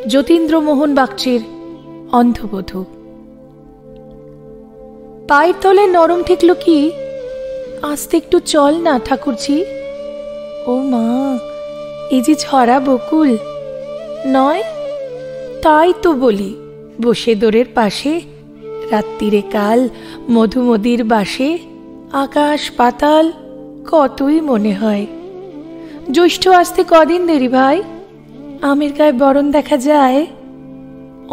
যতীন্দ্রমোহন বাগচির অন্ধবধূ। পায়ের তলে নরম ঠেকল কি, আস্তে একটু চল না ঠাকুরজি। ও মা, এই যে ঝরা বকুল নয়? তাই তো বলি, বসে দোরের পাশে রাত্রিরে কাল মধুমদির বাসে আকাশ পাতাল কতই মনে হয়। জ্যৈষ্ঠ আসতে কদিন দেরি ভাই, আমের গায়ে বরণ দেখা যায়।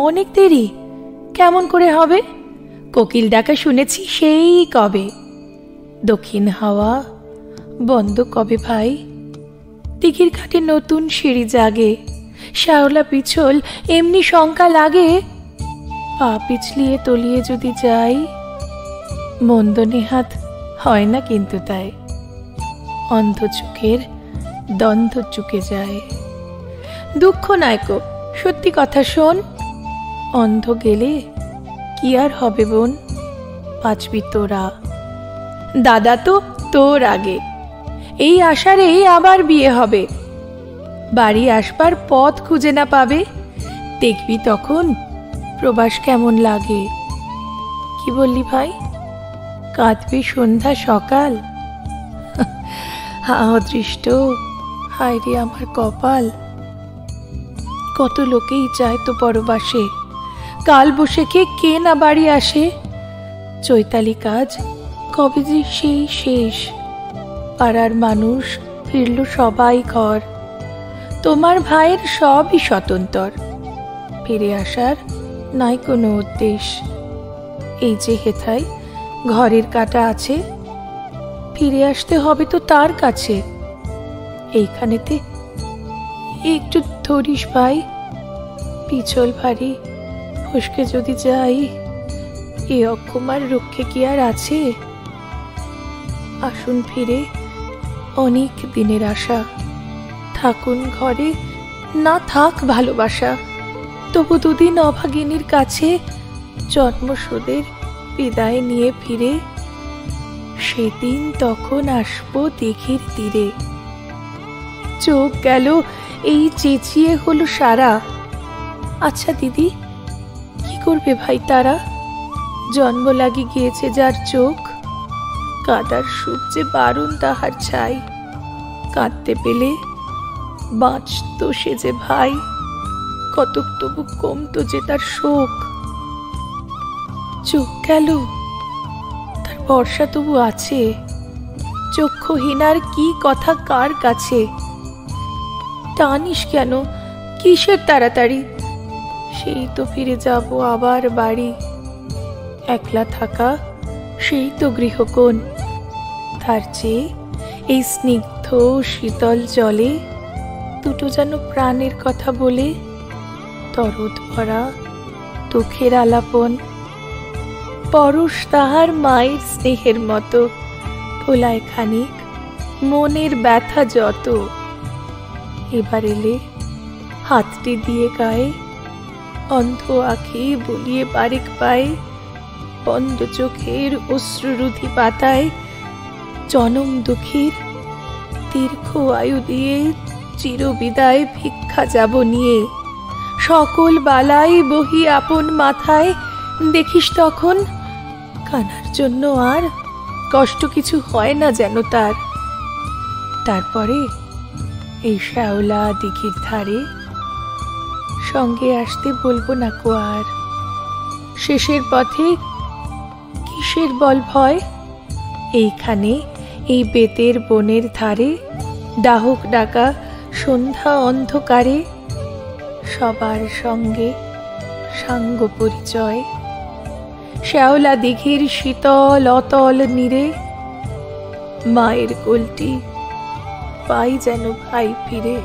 অনেক দেরি? কেমন করে হবে? কোকিল ডাকা শুনেছি সেই কবে। দক্ষিণ হাওয়া বন্ধ কবে ভাই? দিঘির ঘাটে নতুন সিঁড়ি জাগে, শ্যাওলা পিছল এমনি শঙ্কা লাগে। পা পিছলিয়ে তলিয়ে যদি যাই, মন্দ নেহাত হয় না কিন্তু তাই। অন্ধ চোখের দ্বন্দ্ব চুকে যায়। দুঃখ নায়ক, সত্যি কথা শোন, অন্ধ গেলে কি আর হবে বোন? বাঁচবি তোরা, দাদা তো তোর আগে। এই আষাঢ়ে আবার বিয়ে হবে, বাড়ি আসবার পথ খুঁজে না পাবে। দেখবি তখন প্রবাস কেমন লাগে। কি বললি ভাই? কাঁদবি সন্ধ্যা সকাল? অদৃষ্ট, হায় রে আমার কপাল। কত লোকেই যায় তো পরবাসে, কাল বসে কে না বাড়ি আসে। চৈতালি কাজ কবে যে সেই শেষ, পাড়ার মানুষ ফিরল সবাই ঘর। তোমার ভাইয়ের সবই স্বতন্ত্র, ফিরে আসার নাই কোনো উদ্দেশ্য। এই যে হেথায় ঘরের কাটা আছে, ফিরে আসতে হবে তো তার কাছে। এইখানেতে একটু ধরিস ভাই, পিছল ভারী, ফসকে যদি যাই। এ অক্ষমার রক্ষে কি আর আছে? আসুন ফিরে, অনেক দিনের আশা। থাকুন ঘরে, না থাক ভালোবাসা। তবু দুদিন অভাগিনীর কাছে জন্মসুদের বিদায় নিয়ে ফিরে। সেদিন তখন আসবো দিঘির তীরে। চোখ গেল এই চেঁচিয়ে হলো সারা। আচ্ছা দিদি, কি করবে ভাই তারা? জন্ম লাগি গিয়েছে যার চোখ, কাঁদার সুখ যে বারণ তাহার ছাই। কাঁদতে পেলে বাঁচত সে যে ভাই, কতক তবু কমতো যে তার শোক। চোখ গেল, তার ভরসা তবু আছে। চক্ষুহীনার কি কথা কার কাছে? টানিস কেন, কিসের তাড়াতাড়ি? সেই তো ফিরে যাব আবার বাড়ি। একলা থাকা সেই তো গৃহকোণ। তার চেয়ে এই স্নিগ্ধ শীতল জলে দুটো যেন প্রাণের কথা বলে, দরদ ভরা দুঃখের আলাপন। পরশ তাহার মায়ের স্নেহের মতো, ভোলায় খানিক মনের ব্যথা যত। এবার এলে হাতটি দিয়ে গায়ে, অন্ধ আঁখি বলিয়ে বারেক পায়ে। বন্ধ চোখের অশ্রুরুধি পাতায়, জনম দুঃখীর দীর্ঘ আয়ু দিয়ে চিরবিদায় ভিক্ষা যাব নিয়ে। সকল বালাই বহি আপন মাথায়, দেখিস তখন কানার জন্য আর কষ্ট কিছু হয় না যেন তার। তারপরে এই শ্যাওলা দিঘির ধারে সঙ্গে আসতে বলবো না কো আর। শেষের পথে কিসের বল ভয়? এইখানে এই বেতের বনের ধারে ডাহুক ডাকা সন্ধ্যা অন্ধকারে, সবার সঙ্গে সাঙ্গ পরিচয়। শ্যাওলা দিঘির শীতল অতল নীরে, মায়ের কোলটি পাই যেন ভাই ফিরে।